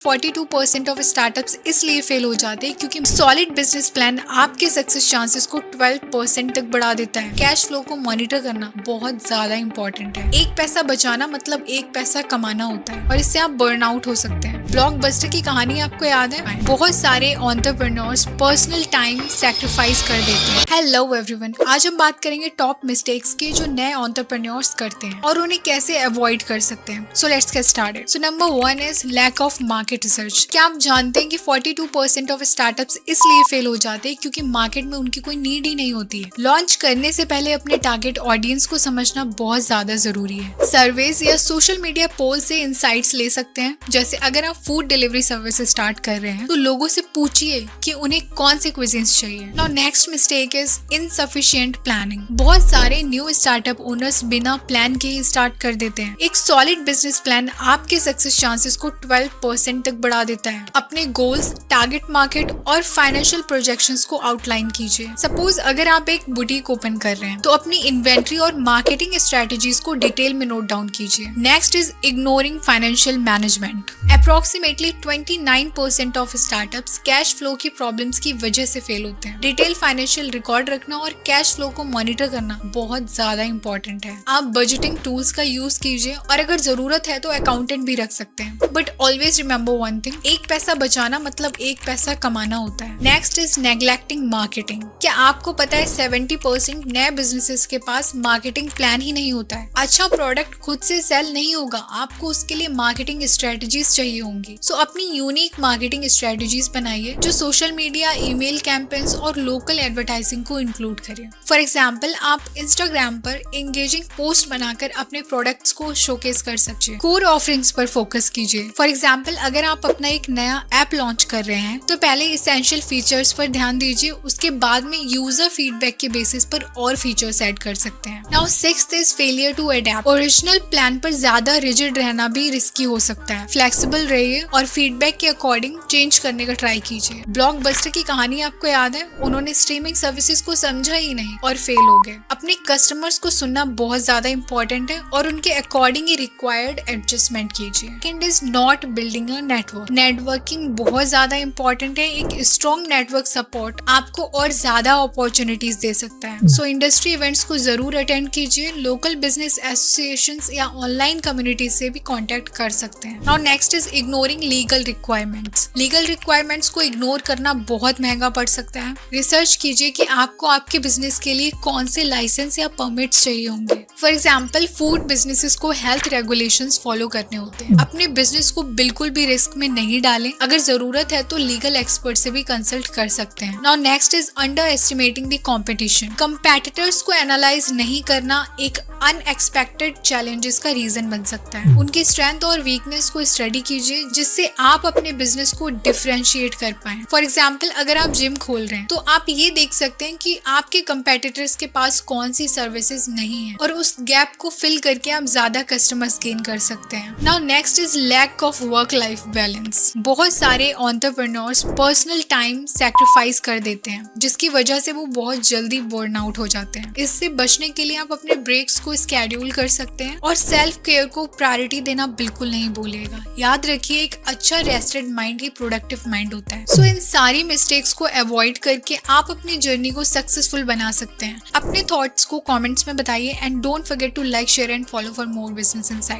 42% of startups इसलिए fail हो जाते हैं क्योंकि सॉलिड बिजनेस प्लान आपके सक्सेस चांसेस को 12% तक बढ़ा देता है। कैश फ्लो को मॉनिटर करना बहुत ज्यादा इंपॉर्टेंट है। एक पैसा बचाना मतलब एक पैसा कमाना होता है और इससे आप बर्न आउट हो सकते हैं। ब्लॉकबस्टर की कहानी आपको याद है? बहुत सारे एंटरप्रेन्योर्स पर्सनल टाइम सैक्रिफाइस कर देते हैं। हेलो एवरीवन, आज हम बात करेंगे टॉप मिस्टेक्स की जो नए एंटरप्रेन्योर्स करते हैं और उन्हें कैसे अवॉइड कर सकते हैं। So let's get started. So number 1 is lack of market research. क्या आप जानते हैं कि 42% ऑफ स्टार्टअप्स इसलिए फेल हो जाते हैं क्योंकि मार्केट में उनकी कोई नीड ही नहीं होती है। लॉन्च करने से पहले अपने टारगेट ऑडियंस को समझना बहुत ज्यादा जरूरी है। सर्वेज या सोशल मीडिया पोल से इंसाइट्स ले सकते हैं। जैसे अगर आप फूड डिलीवरी सर्विस स्टार्ट कर रहे हैं तो लोगों से पूछिए कि उन्हें कौन से क्विजीन्स चाहिए। Now next mistake is insufficient planning. बहुत सारे न्यू स्टार्टअप ओनर्स बिना प्लान के ही स्टार्ट कर देते हैं। एक सॉलिड बिजनेस प्लान आपके सक्सेस चांसेस को 12% तक बढ़ा देता है। अपने गोल्स, टारगेट मार्केट और फाइनेंशियल प्रोजेक्शंस को आउटलाइन कीजिए। सपोज अगर आप एक बुटीक ओपन कर रहे हैं तो अपनी इन्वेंट्री और मार्केटिंग स्ट्रेटजीज को डिटेल में नोट डाउन कीजिए। Next is ignoring financial management. Approximately 29% of startups cash flow की प्रॉब्लम्स की वजह से फेल होते हैं। डिटेल फाइनेंशियल रिकॉर्ड रखना और कैश फ्लो को मॉनिटर करना बहुत ज्यादा इंपॉर्टेंट है। आप बजटिंग टूल्स का यूज कीजिए और अगर जरूरत है तो अकाउंटेंट भी रख सकते हैं। But always remember one thing, एक पैसा बचाना मतलब एक पैसा कमाना होता है। Next is neglecting marketing. क्या आपको पता है 70% नए बिजनेसेस के पास मार्केटिंग प्लान ही नहीं होता है। अच्छा प्रोडक्ट खुद से सेल नहीं होगा, आपको उसके लिए मार्केटिंग स्ट्रेटजीज चाहिए होंगी। सो अपनी यूनिक मार्केटिंग स्ट्रेटजीज बनाइए जो सोशल मीडिया, ईमेल कैंपेन्स और लोकल एडवर्टाइजिंग को इंक्लूड करें। फॉर एग्जाम्पल, आप इंस्टाग्राम पर एंगेजिंग पोस्ट बनाकर अपने प्रोडक्ट्स को शोकेस कर सकते हैं। कोर ऑफरिंग्स पर फोकस कीजिए। फॉर एग्जाम्पल, अगर आप अपना एक नया ऐप लॉन्च कर रहे हैं तो पहले इसेंशियल फीचर्स पर ध्यान दीजिए, उसके बाद में यूजर फीडबैक के बेसिस पर और फीचर्स ऐड कर सकते हैं। Now sixth is failure to adapt. Original plan पर ज्यादा रिजिड रहना भी रिस्की हो सकता है। फ्लेक्सिबल रहिए और फीडबैक के अकॉर्डिंग चेंज करने का ट्राई कीजिए। ब्लॉकबस्टर की कहानी आपको याद है? उन्होंने स्ट्रीमिंग सर्विसेज को समझा ही नहीं और फेल हो गए। अपने कस्टमर्स को सुनना बहुत ज्यादा इंपॉर्टेंट है और उनके अकॉर्डिंग ही रिक्वायर्ड एडजस्टमेंट कीजिए। Second is not building a network. Networking बहुत ज्यादा इंपॉर्टेंट है। एक स्ट्रॉन्ग नेटवर्क सपोर्ट आपको और ज्यादा अपॉर्चुनिटीज दे सकता है। सो इंडस्ट्री इवेंट्स को जरूर अटेंड कीजिए। लोकल बिजनेस एसोसिएशंस या ऑनलाइन कम्युनिटी से भी कांटेक्ट कर सकते हैं। Now next is ignoring legal requirements. Legal requirements को इग्नोर करना बहुत महंगा पड़ सकता है। रिसर्च कीजिए कि आपको आपके बिजनेस के लिए कौन से लाइसेंस या परमिट्स चाहिए होंगे। फॉर एग्जाम्पल, फूड बिजनेसेस को हेल्थ रेगुलेशंस फॉलो करने होते हैं। अपने बिजनेस को बिल्कुल भी रिस्क में नहीं डालें। अगर जरूरत है तो लीगल एक्सपर्ट से भी कंसल्ट कर सकते हैं। Now next is under estimating the competition. Competitors को एनालाइज नहीं करना एक अनएक्सपेक्टेड चैलेंजेस का रीजन बन सकता है। उनकी स्ट्रेंथ और वीकनेस को स्टडी कीजिए जिससे आप अपने बिजनेस को डिफरेंशिएट कर पाएं। फॉर एग्जाम्पल, अगर आप जिम खोल रहे हैं तो आप ये देख सकते हैं कि आपके कंपेटिटर्स के पास कौन सी सर्विसेज नहीं है और उस गैप को फिल करके आप ज्यादा कस्टमर्स गेन कर सकते हैं। Now next is lack of work life balance. बहुत सारे एंटरप्रेन्योर्स पर्सनल टाइम सैक्रिफाइस कर देते हैं जिसकी वजह से वो बहुत जल्दी बर्न आउट हो जाते हैं। इससे बचने के लिए आप अपने ब्रेक्स को स्केड्यूल कर सकते हैं और सेल्फ केयर को प्रायोरिटी देना बिल्कुल नहीं भूलिएगा। याद रखिए, एक अच्छा रेस्टेड माइंड ही प्रोडक्टिव माइंड होता है। सो इन सारी मिस्टेक्स को अवॉइड करके आप अपनी जर्नी को सक्सेसफुल बना सकते हैं। अपने थॉट्स को कमेंट्स में बताइए and don't forget to like, share and follow for more business insight.